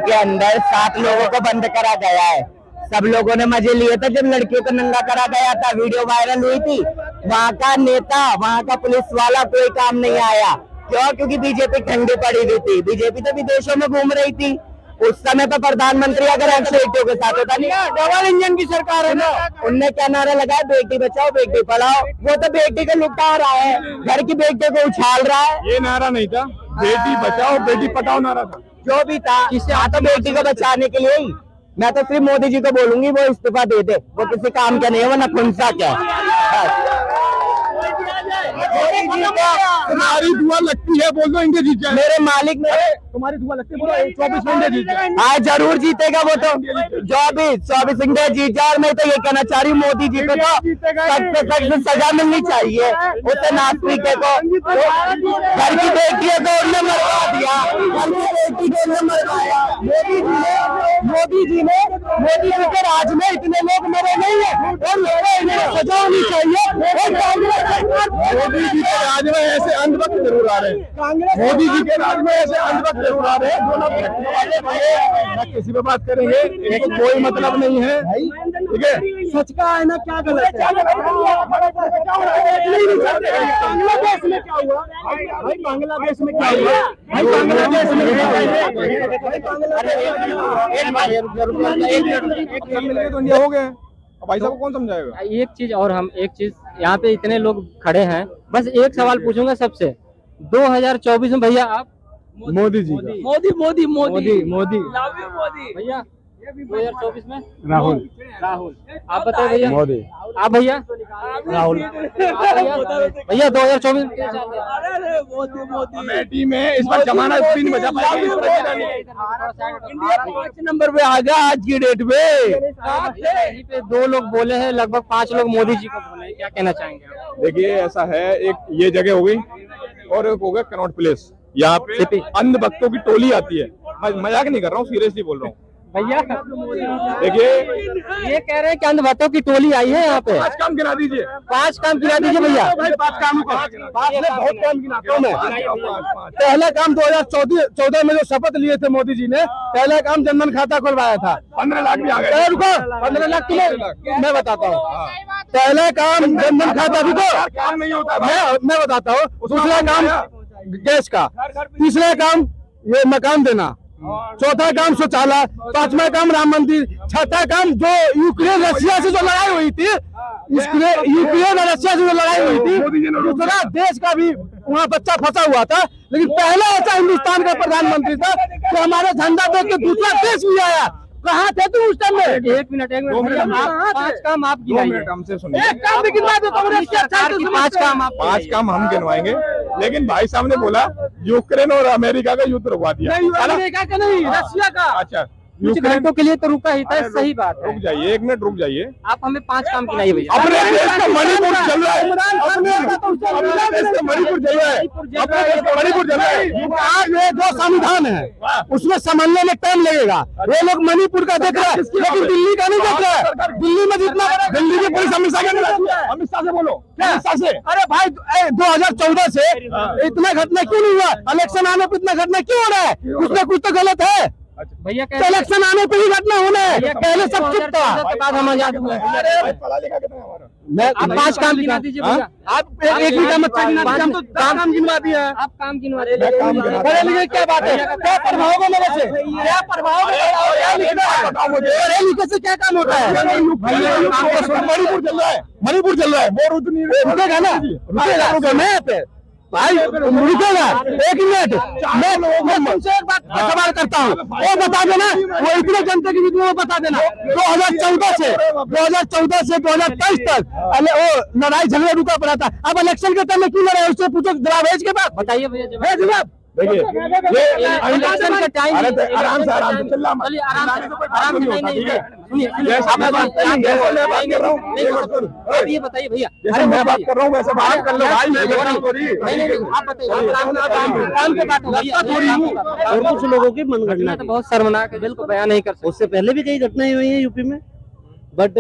के अंदर 7 लोगों को बंद करा गया है। सब लोगों ने मजे लिए थे जब लड़कियों को नंगा करा गया था, वीडियो वायरल हुई थी। वहाँ का नेता, वहाँ का पुलिस वाला कोई काम नहीं आया। क्यों? क्योंकि बीजेपी ठंडी पड़ी हुई थी। बीजेपी तो विदेशों में घूम रही थी। उस समय पर प्रधानमंत्री अगर एक्सोइटियों के साथ होता नहीं, डबल इंजन की सरकार है ना। उनने क्या नारा लगाया? बेटी बचाओ बेटी पढ़ाओ। वो तो बेटी को लुटा रहा है, घर की बेटी को उछाल रहा है। ये नारा नहीं था, बेटी बचाओ बेटी पढ़ाओ नारा था। जो भी था, तो बेटी को बचाने के लिए ही। मैं तो सिर्फ मोदी जी को बोलूंगी वो इस्तीफा दे दे, वो किसी काम का नहीं है, वो नपुंसक क्या तुम्हारी दुआ लगती है, बोल दो इंडिया जीत जाए। मेरे मालिक मेरे तुम्हारी दुआ लगती है, बोलो 24 में इंडिया जीत जाए। हाँ जरूर जीतेगा वो तो, 24 इंडिया जीत जाए। और मैं तो ये कहना चाह रही हूँ मोदी जी को तो सख्त सजा मिलनी चाहिए। उसे नास्तिक को, घर की बेटी को उन्होंने मरवा दिया, घर की बेटी को उन्होंने मरवाया। मोदी जी के राज में इतने लोग मरे नहीं है और इन्हें सजा होनी चाहिए। मोदी जी के राज में ऐसे अंधभक्त जरूर आ रहे हैं, मोदी जी के राज में ऐसे अंधभक्त जरूर आ रहे हैं। किसी पे बात करेंगे, कोई मतलब नहीं है, ठीक है। सच का है ना, क्या गलत है? बांग्लादेश में क्या हुआ भाई? बांग्लादेश में क्या हुआ भाई? बांग्लादेश में हो गए। भाई साहब को कौन समझाएगा? एक चीज यहाँ पे इतने लोग खड़े हैं, बस एक सवाल पूछूंगा सबसे। 2024 में भैया आप मोदी जी मोदी भैया 2024 में राहुल आप बताइए भैया। मोदी। आप भैया? राहुल। भैया 2024 में क्या चाहते हैं? अमेठी में इस बार जमाना भी नहीं बचा पाएगी। इंडिया 5 नंबर पे आ गया आज की डेट में। यहीं पे 2 लोग बोले हैं, लगभग 5 लोग मोदी जी को बोले हैं, क्या कहना चाहेंगे आप? देखिए ऐसा है, एक ये जगह हो गई और एक हो गया कनॉट प्लेस। यहाँ पे अंधभक्तों की टोली आती है। मैं मजाक नहीं कर रहा हूँ, सीरियसली बोल रहा हूँ भैया। देखिए ये कह रहे हैं कि अंधभक्तों की टोली आई है यहाँ पे। 5 काम गिना दीजिए, 5 काम गिना दीजिए भैया। भाई 5 काम का बहुत काम गिनाता हूँ मैं। पहला काम 2014 में जो शपथ लिए थे मोदी जी ने, पहला काम जनधन खाता खुलवाया था। 15 लाख भी आ गए। रुको, 15 लाख किलो मैं बताता हूँ। पहला काम जनधन खाता, रुको काम नहीं होता। मैं बताता हूँ। दूसरा काम गैस का, तीसरा काम ये मकान देना, चौथा काम शौचालय, 5वां काम राम मंदिर, 6था काम जो यूक्रेन रशिया से जो लड़ाई हुई थी, यूक्रेन और रशिया से जो लड़ाई हुई थी, दूसरा देश का भी वहाँ बच्चा फंसा हुआ था। लेकिन पहला ऐसा हिंदुस्तान का प्रधानमंत्री था कि हमारा झंडा देख के दूसरा देश भी आया। कहाँ थे तुम उस टाइम में? एक मिनट 5 काम आप गिनाइए। हमसे सुनिए, एक काम भी गिनवा दो कांग्रेस के। 5 काम हम गिनवाएंगे। लेकिन भाई साहब ने बोला यूक्रेन और अमेरिका का युद्ध रुकवा दिया। अमेरिका का नहीं, रशिया का। अच्छा, कुछ घंटों के लिए तो रुका ही था, सही बात है। रुक जाइए, 1 मिनट रुक जाइए। आप हमें 5 काम गिनाइए भैया। अपने देश का मणिपुर चल रहा है, अपने देश का मणिपुर चल रहा है, अपने देश का मणिपुर चल रहा है। आज ये जो संविधान है उसमें समझने में टाइम लगेगा। वो लोग मणिपुर का देख रहे हैं लेकिन दिल्ली का नहीं देख रहे हैं। दिल्ली में जितना दिल्ली की पुलिस अमित शाह से बोलो, अमित शाह से। अरे भाई 2014 से इतना घटना क्यों नहीं हुआ? इलेक्शन आने पर इतना घटना क्यों हो रहा है? उसमें कुछ तो गलत है। भैया इलेक्शन आने पे ही घटना होना है, पहले सब चुप था। बाद हम आजाद हुए। आप 5 काम गिना दीजिए भैया। आप एक भी काम अच्छा गिना दीजिए, हम तो 10 काम गिनवा दिया। आप काम गिनवा दीजिए। पढ़े लिखे क्या बात है? क्या प्रभाव होगा मेरे से? क्या प्रभाव पढ़े लिखे से क्या काम होता है? मणिपुर चल रहा है, मणिपुर चल रहा है। वो रुकेगा ना, रुकेगा मैं पे भाई, रुकेगा। 1 मिनट मैं तुमसे एक बात सवाल करता हूँ, वो बता देना, वो इतने जनता के बीच में वो बता देना। 2014 से 2023 तक वो लड़ाई झगड़ा रुका पड़ा था। अब इलेक्शन के टाइम में क्यों लड़ा है? उससे पूछो जवाब है इसके बाद। बताइए भैया जवाब। देखिए ये इलेक्शन का टाइम। आराम से चिल्ला मत। चलिए आराम से सुनिए। आप ये बताइए भैया, जैसे मैं बात कर रहा हूँ वैसे बात कर लो भाई। आप बताइए काम पे बात होगी। और कुछ लोगों की मनगणना तो बहुत शर्मनाक है, बिल्कुल बयान नहीं कर सकते। उससे पहले भी कई घटनाएं हुई हैं यूपी में, बट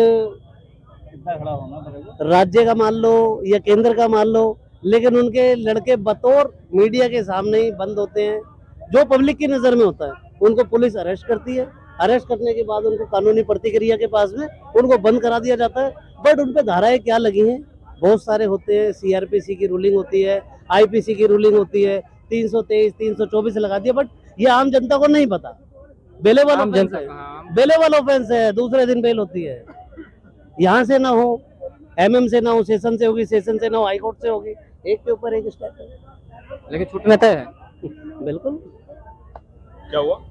राज्य का मान लो या केंद्र का मान लो, लेकिन उनके लड़के बतौर मीडिया के सामने ही बंद होते हैं, जो पब्लिक की नजर में होता है। उनको पुलिस अरेस्ट करती है, अरेस्ट करने के बाद उनको कानूनी प्रतिक्रिया के पास में उनको बंद करा दिया जाता है। बट उन पे धाराएं क्या लगी हैं, बहुत सारे होते हैं, सीआरपीसी की रूलिंग होती है, आईपीसी की रूलिंग होती है, 323, 324 लगा दिया, बट ये आम जनता को नहीं पता। बेलेबल आम ऑफेंस जनता है, बेलेबल ऑफेंस है, दूसरे दिन बेल होती है। यहाँ से ना हो, एमएम से ना हो, सेशन से होगी, सेशन से ना हो, हाई कोर्ट से होगी, एक के ऊपर एक स्टेप है। लेकिन छूटने तय है। बिल्कुल। क्या हुआ?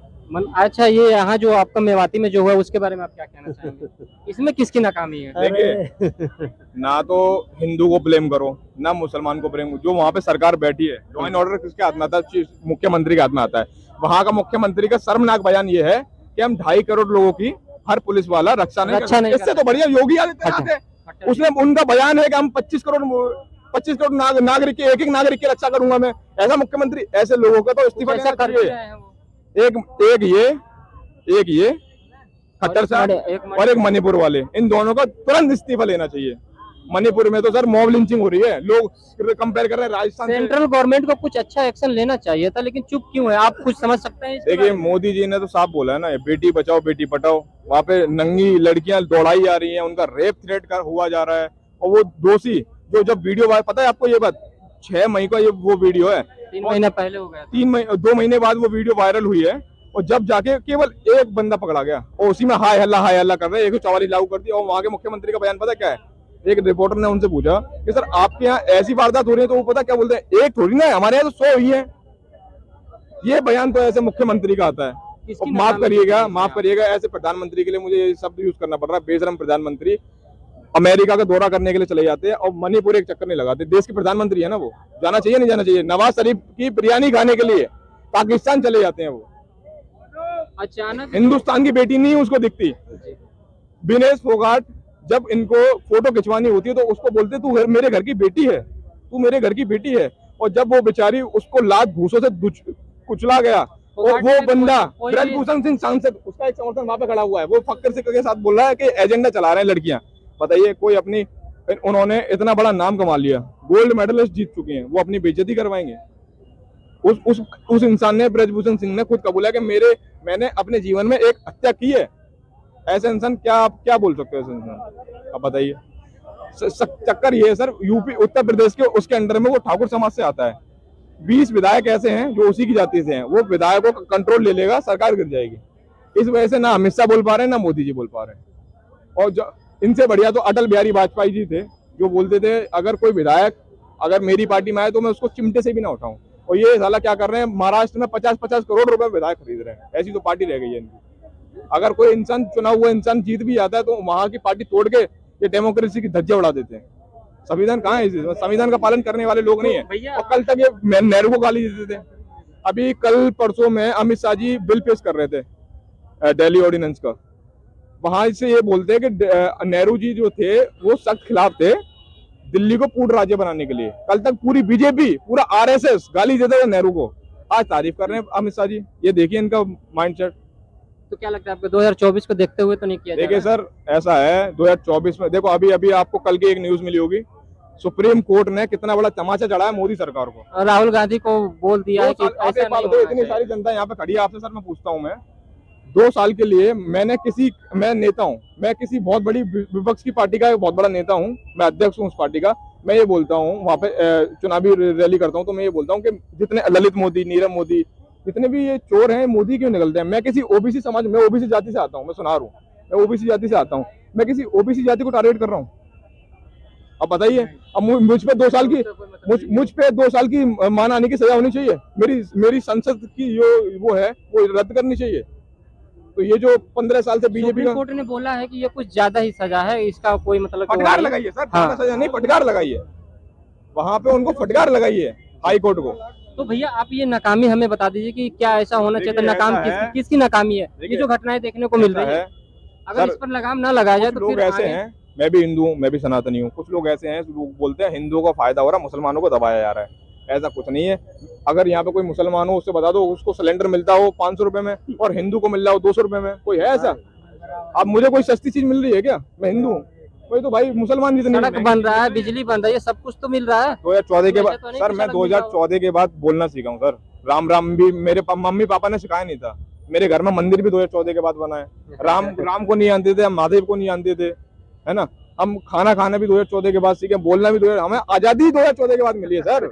अच्छा, ये यहाँ जो आपका मेवाती में जो हुआ उसके बारे में आप क्या कहना चाहेंगे? इसमें किसकी नाकामी है? देखिए, ना तो हिंदू को ब्लेम करो, ना मुसलमान को ब्लेम, जो वहाँ पे सरकार बैठी है, लॉ एंड ऑर्डर किसके हाथ में आता है? मुख्यमंत्री के हाथ में आता है। वहाँ का मुख्यमंत्री का शर्मनाक बयान ये है कि हम 2.5 करोड़ लोगों की हर पुलिस वाला रक्षा नहीं कर। इससे तो बढ़िया योगी आदित्यनाथ है, उसने उनका बयान है कि हम 25 करोड़ नागरिक के, एक नागरिक की रक्षा करूंगा मैं। ऐसा मुख्यमंत्री, ऐसे लोगों का तो इस्तीफा ऐसा देना कर चाहिए। रहे हैं वो। एक ये खट्टर साहब और एक मणिपुर वाले, इन दोनों का तुरंत इस्तीफा लेना चाहिए। मणिपुर में तो सर मॉब लिंचिंग हो रही है, लोग कंपेयर कर रहे हैं राजस्थान से। सेंट्रल गवर्नमेंट को कुछ अच्छा एक्शन लेना चाहिए था, लेकिन चुप क्यों है? आप कुछ समझ सकते हैं? देखिए, मोदी जी ने तो साफ बोला है ना, बेटी बचाओ बेटी पढ़ाओ। वहाँ पे नंगी लड़कियां दौड़ाई जा रही हैं, उनका रेप थ्रेट कर हुआ जा रहा है, और वो दोषी जो जब वीडियो, पता है आपको ये बात, 6 मई का ये वो वीडियो है, 3 महीने पहले हो गया। 2 महीने बाद वो वीडियो वायरल हुई है, और जब जाके केवल एक बंदा पकड़ा गया और उसी में हाय हल्ला कर रहे हैं, 144 लागू कर दिया। और वहां के मुख्यमंत्री का बयान पता क्या है? एक रिपोर्टर ने उनसे पूछा कि सर आपके यहाँ ऐसी वारदात हो रही है, तो वो पता क्या बोलते हैं? एक थोड़ी ना है, हमारे यहाँ तो 100 हुई है। ये बयान तो ऐसे मुख्यमंत्री का आता है। माफ करिएगा, ऐसे प्रधानमंत्री के लिए मुझे ये शब्द यूज करना पड़ रहा है। बेशरम प्रधानमंत्री अमेरिका का दौरा करने के लिए चले जाते हैं और मणिपुर एक चक्कर नहीं लगाते। देश के प्रधानमंत्री है ना, वो जाना चाहिए नहीं जाना चाहिए? नवाज शरीफ की बिरयानी खाने के लिए पाकिस्तान चले जाते हैं। वो अचानक हिंदुस्तान की बेटी नहीं उसको दिखती। विनेश फोगाट जब इनको फोटो खिंचवानी होती है तो उसको बोलते तू मेरे घर की बेटी है, तू मेरे घर की बेटी है। और जब वो बेचारी उसको लात घूसों से कुचला गया, और वो बंदा ब्रजभूषण सिंह सांसद, उसका एक समर्थन वहां पे खड़ा हुआ है, वो फक्र सिंह के साथ बोल रहा है कि एजेंडा चला रहे हैं लड़कियां। बताइए, कोई अपनी, उन्होंने इतना बड़ा नाम कमा लिया, गोल्ड मेडलिस्ट जीत चुकी हैं, वो अपनी बेइज्जती करवाएंगे? उस इंसान ने, ब्रजभूषण सिंह ने खुद कबूला कि मैंने अपने जीवन में एक हत्या की है। ऐसे इंसान क्या बोल सकते हो ऐसे इंसान? अब बताइए। चक्कर ये है सर, यूपी उत्तर प्रदेश के उसके अंडर में वो ठाकुर समाज से आता है। 20 विधायक ऐसे हैं जो उसी की जाति से हैं, वो विधायकों का कंट्रोल ले लेगा, सरकार गिर जाएगी। इस वजह से ना अमित शाह बोल पा रहे हैं, ना मोदी जी बोल पा रहे हैं। और जो इनसे बढ़िया तो अटल बिहारी वाजपेयी जी थे, जो बोलते थे अगर कोई विधायक अगर मेरी पार्टी में आए तो मैं उसको चिमटे से भी ना उठाऊं। और ये साला क्या कर रहे हैं, महाराष्ट्र में 50-50 करोड़ रुपए विधायक खरीद रहे हैं। ऐसी तो पार्टी रह गई है इनकी। अगर कोई इंसान, चुना हुआ इंसान जीत भी जाता है तो वहां की पार्टी तोड़ के ये डेमोक्रेसी की धज्जियां उड़ा देते हैं। संविधान कहाँ है? संविधान का पालन करने वाले लोग नहीं है। और कल तक ये नेहरू को गाली देते थे। अभी कल परसों में अमित शाह जी बिल पेश कर रहे थे दिल्ली ऑर्डिनेंस का, वहां से ये बोलते हैं कि नेहरू जी जो थे वो सख्त खिलाफ थे दिल्ली को पूर्ण राज्य बनाने के लिए। कल तक पूरी बीजेपी, पूरा आरएसएस गाली देते थे नेहरू को, आज तारीफ कर रहे हैं अमित शाह जी। ये देखिए इनका माइंडसेट। तो क्या लगता है आपको 2024 को देखते हुए तो नहीं किया? देखिए सर, ऐसा है 2024 में, देखो अभी आपको कल की एक न्यूज मिली होगी, सुप्रीम कोर्ट ने कितना बड़ा तमाचा चढ़ाया मोदी सरकार को। और राहुल गांधी को बोल दिया है कि ऐसा नहीं होना इतनी सारी जनता यहाँ पे खड़ी है। आपसे सर मैं पूछता हूँ, मैं 2 साल के लिए मैं नेता हूँ, मैं किसी बहुत बड़ी विपक्ष की पार्टी का बहुत बड़ा नेता हूँ, मैं अध्यक्ष हूँ उस पार्टी का। मैं ये बोलता हूँ, वहाँ पे चुनावी रैली करता हूँ, तो मैं ये बोलता हूँ कि जितने ललित मोदी, नीरव मोदी, जितने भी ये चोर हैं, मोदी क्यों निकलते हैं? मैं किसी ओबीसी समाज, मैं ओबीसी जाति से आता हूँ, मैं सुनार हूँ, मैं ओबीसी जाति से आता हूँ, मैं किसी ओबीसी जाति को टारगेट कर रहा हूँ? अब बताइए, अब मुझ पे 2 साल की मुझ पे 2 साल की मान आने की सजा होनी चाहिए। मेरी संसद की जो वो है वो रद्द करनी चाहिए। तो ये जो 15 साल से बीजेपी का, कोर्ट ने बोला है कि ये कुछ ज्यादा ही सजा है, इसका कोई मतलब फटकार लगाइए सर। हाँ। सजा नहीं, फटकार लगाइए, वहां पे उनको फटकार लगाइए हाई कोर्ट को। तो भैया आप ये नाकामी हमें बता दीजिए कि क्या ऐसा होना चाहिए? नाकाम किसकी नाकामी है? ये जो घटनाएं देखने को मिल रही है, अगर इस पर लगाम ना लगाया जाए तो लोग ऐसे हैं, मैं भी हिंदू हूँ, मैं भी सनातनी हूँ, कुछ लोग ऐसे हैं लोग बोलते हैं हिंदुओं का फायदा हो रहा है, मुसलमानों को दबाया जा रहा है। ऐसा कुछ नहीं है। अगर यहाँ पे कोई मुसलमान हो उससे बता दो उसको सिलेंडर मिलता हो 500 रुपए में और हिंदू को मिल रहा हो 200 रुपए में, कोई है ऐसा? अब मुझे कोई सस्ती चीज मिल रही है क्या? मैं हिंदू हूँ, कोई तो भाई मुसलमान जितनी सड़क बन रहा है, बिजली बन रहा है, ये सब कुछ तो मिल रहा है। 2014 के बाद सर, मैं 2014 के बाद बोलना सीखा हूँ सर। राम राम भी मेरे मम्मी पापा ने सिखाया नहीं था। मेरे घर में मंदिर भी 2014 के बाद बना है। राम को नहीं जानते थे, हम महादेव को नहीं जानते थे, है ना। हम खाना खाना भी 2014 के बाद सीखे, बोलना भी हमें आजादी 2014 के बाद मिली है सर।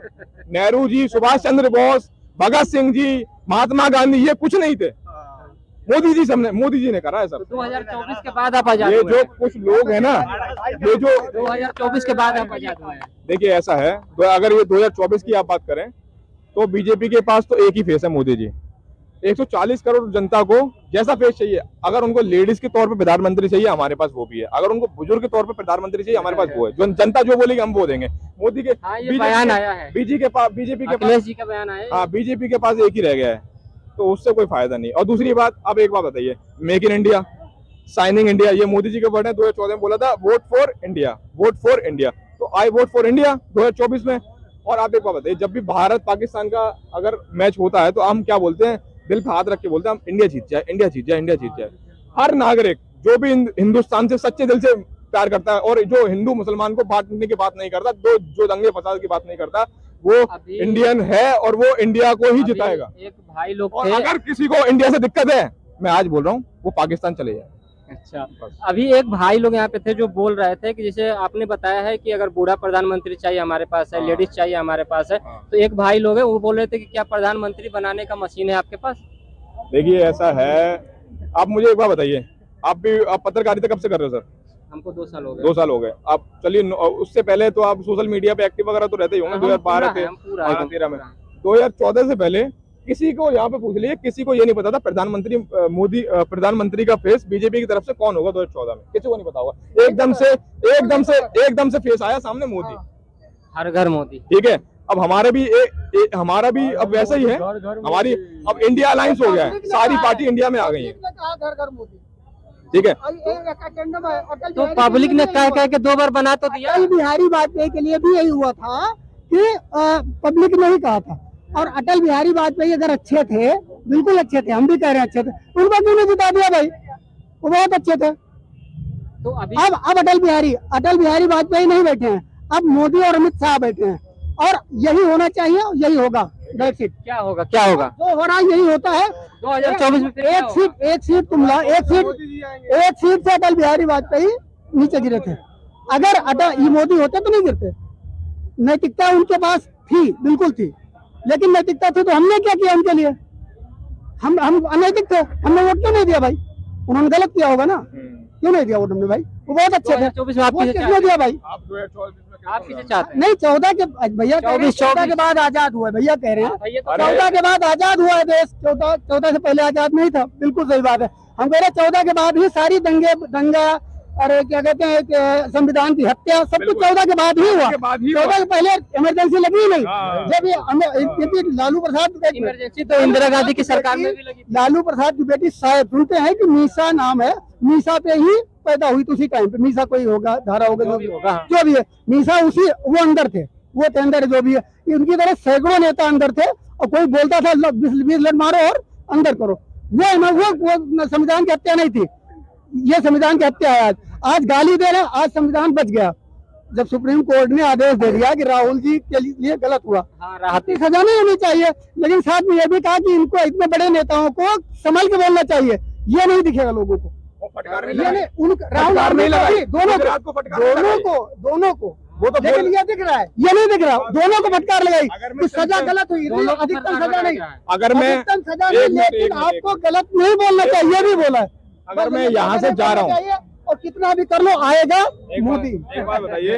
नेहरू जी, सुभाष चंद्र बोस, भगत सिंह जी, महात्मा गांधी, ये कुछ नहीं थे। मोदी जी ने करा है सब। 2024 के बाद आप आजाद ये हुए जो हैं। कुछ लोग हैं ना, ये जो 2024 के बाद आप आजाद हुए हैं। देखिए ऐसा है, तो अगर ये 2024 की आप बात करें तो बीजेपी के पास तो एक ही फेस है, मोदी जी। 140 करोड़ जनता को जैसा फेस चाहिए, अगर उनको लेडीज के तौर पे प्रधानमंत्री चाहिए, हमारे पास वो भी है। अगर उनको बुजुर्ग के तौर पे प्रधानमंत्री चाहिए, हमारे पास वो है। जो जनता जो बोलेगी हम वो देंगे। मोदी के ये बयान आया है, बीजेपी के पास अखिलेश जी का बयान आया। हाँ, बीजेपी के पास एक ही रह गया है, तो उससे कोई फायदा नहीं। और दूसरी बात, अब एक बात बताइए, make in India, signing India, ये मोदी जी के वर्ड है। 2014 में बोला था vote for India, vote for India, तो आई वोट फॉर इंडिया 2024 में। और आप एक बात बताइए, जब भी भारत पाकिस्तान का अगर मैच होता है तो हम क्या बोलते हैं, दिल पे हाथ रख के बोलते हैं, हम इंडिया जीत जाए, इंडिया जीत जाए, इंडिया जीत जाए। हर नागरिक जो भी हिंदुस्तान से सच्चे दिल से प्यार करता है और जो हिंदू मुसलमान को बांटने की बात नहीं करता, जो दंगे फसाद की बात नहीं करता, वो इंडियन है और वो इंडिया को ही जिताएगा। एक भाई लोग और अगर किसी को इंडिया से दिक्कत है, मैं आज बोल रहा हूँ, वो पाकिस्तान चले जाए। अच्छा, अभी एक भाई लोग यहाँ पे थे जो बोल रहे थे कि जैसे आपने बताया है कि अगर बूढ़ा प्रधानमंत्री चाहिए हमारे पास है, लेडीज चाहिए हमारे पास है, तो एक भाई लोग है वो बोल रहे थे कि क्या प्रधानमंत्री बनाने का मशीन है आपके पास? देखिए ऐसा है, आप मुझे एक बार बताइए, आप पत्रकारिता कब से कर रहे हो सर? हमको 2 साल हो गए। 2 साल हो गए। आप चलिए, उससे पहले तो आप सोशल मीडिया पे एक्टिव वगैरह तो रहते ही होंगे। 2012 13 में, 2014 से पहले किसी को यहाँ पे पूछ लीजिए, किसी को ये नहीं पता था प्रधानमंत्री का फेस बीजेपी की तरफ से कौन होगा 2014 में, किसी को नहीं पता होगा। एकदम से फेस आया सामने, मोदी, हर घर मोदी। ठीक है। अब हमारा भी अब वैसा ही है, हमारी अब इंडिया अलायंस हो गया है, सारी पार्टी इंडिया में आ गई है, ठीक है। तो पब्लिक ने कह के 2 बार बना तो दिया। अटल बिहारी वाजपेयी के लिए भी यही हुआ था कि पब्लिक ने ही कहा था। और अटल बिहारी वाजपेयी अगर अच्छे थे, बिल्कुल अच्छे थे, हम भी कह रहे हैं अच्छे थे, उनको क्यों नहीं जिता दिया भाई? वो बहुत अच्छे थे। तो अभी अब अटल बिहारी वाजपेयी नहीं बैठे हैं, अब मोदी और अमित शाह बैठे हैं, और यही होना चाहिए, यही होगा। That's it. क्या होगा जो हो रहा है यही होता है। 2024 में एक सीट तुम लाओ, एक सीट से अटल बिहारी वाजपेयी नीचे गिरे थे। अगर ये मोदी होते तो नहीं गिरते। नैतिकता उनके पास थी, बिल्कुल थी, लेकिन नैतिकता थी तो हमने क्या किया उनके लिए? हम अनैतिक थे, हमने वोट क्यों नहीं दिया भाई? उन्होंने गलत किया होगा ना, क्यों नहीं दिया वोट हमने भाई? वो बहुत अच्छे थे। 2024 में आप किसने दिया भाई? आप किसे चाहते हैं? नहीं, 14 के भैया 14 के बाद आजाद हुआ है, भैया कह रहे हैं 14 के बाद आजाद हुआ है देश। 14 से पहले आजाद नहीं था, बिल्कुल सही बात है। हम कह रहे 14 के बाद ही सारी दंगा और क्या कहते हैं संविधान की हत्या, सब कुछ 14 के बाद ही हुआ। 14 के पहले इमरजेंसी लगी ही नहीं। जब ये लालू प्रसाद, इमरजेंसी तो इंदिरा गांधी की सरकार में भी लगी। लालू प्रसाद की बेटी शायद सुनते हैं कि मीसा नाम है, मीसा पे ही पैदा हुई, तो उसी टाइम पे मीसा कोई होगा, धारा होगा, जो भी है, मीसा वो अंदर थे, वो थे अंदर, जो भी है। उनकी तरह सैकड़ों नेता अंदर थे, और कोई बोलता था 20 लड़ मारो और अंदर करो। वो संविधान की हत्या नहीं थी, ये संविधान की हत्या है। आज गाली दे रहे, आज संविधान बच गया जब सुप्रीम कोर्ट ने आदेश दे दिया कि राहुल जी के लिए गलत हुआ। राहत की सजा नहीं होनी चाहिए, लेकिन साथ में ये भी कहा कि इनको इतने बड़े नेताओं को संभल के बोलना चाहिए। ये नहीं दिखेगा लोगों को, राहुल गांधी दोनों को वो तो लेकिन ये दिख रहा है, ये नहीं दिख रहा, दोनों को फटकार लगाई कि सजा गलत हुई, अधिकतम सजा नहीं, अधिकतम सजा नहीं, लेकिन आपको गलत नहीं बोलना चाहिए, भी बोला है। अगर मैं यहाँ से जा रहा हूँ और कितना भी कर लो, आएगा मोदी। एक बात बताइए,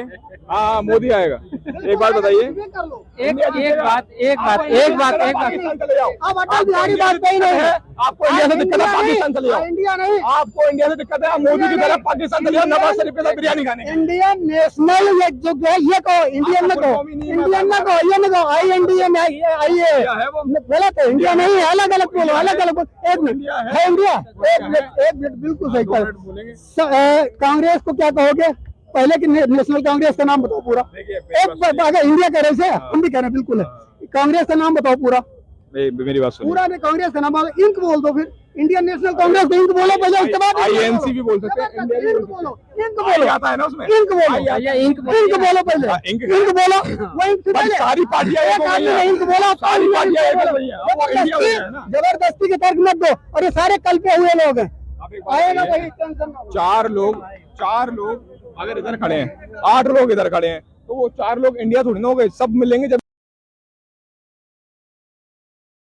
हाँ मोदी आएगा। एक बात बताइए, एक बात अब अटल बिहारी वाजपेयी नहीं है, आपको इंडिया से दिक्कत है, पाकिस्तान चले जाओ। इंडिया नहीं, आपको इंडिया से दिक्कत है, आप मोदी की तरह पाकिस्तान चले जाओ, नवाज शरीफ के साथ बिरयानी खाने। इंडियन नेशनल ये जो है, ये कहो इंडियन न कहो, इंडियन न कहो, ये न कहो INDA में आइए, गलत है। इंडिया नहीं है, अलग अलग बोलो, अलग अलग बोलो। 1 मिनट है इंडिया, 1 मिनट बिल्कुल सही कहो। कांग्रेस को क्या कहोगे? पहले की नेशनल कांग्रेस का नाम बताओ पूरा। एक अगर इंडिया कह रहे थे, हम भी कह रहे हैं, बिल्कुल है। कांग्रेस का नाम बताओ पूरा, मेरी बात सुनिए। पूरा ने कांग्रेस है ना, इंक बोल दो फिर, इंडियन नेशनल कांग्रेस को इंक बोलो पहले, उसके बाद INC भी बोल सकते हैं, इंक बोलो, इंक बोलो, आता है ना उसमें, इंक बोलो, भैया इंक इंक बोलो पहले, इंक इंक बोलो, वो इंक से पहले सारी पार्टियां एक हो गई हैं। इंक बोलो, सारी पार्टियां एक हो गई हैं। अब वो इंडिया हो गया है ना। जबरदस्ती के तर्क मत दो, और ये सारे कल पे हुए लोग हैं, अब एक बात आएगा ये है, वही टेंशन ना लो। चार लोग अगर इधर खड़े हैं, 8 लोग इधर खड़े हैं, तो वो 4 लोग इंडिया थोड़ी ना हो गए, सब मिलेंगे जब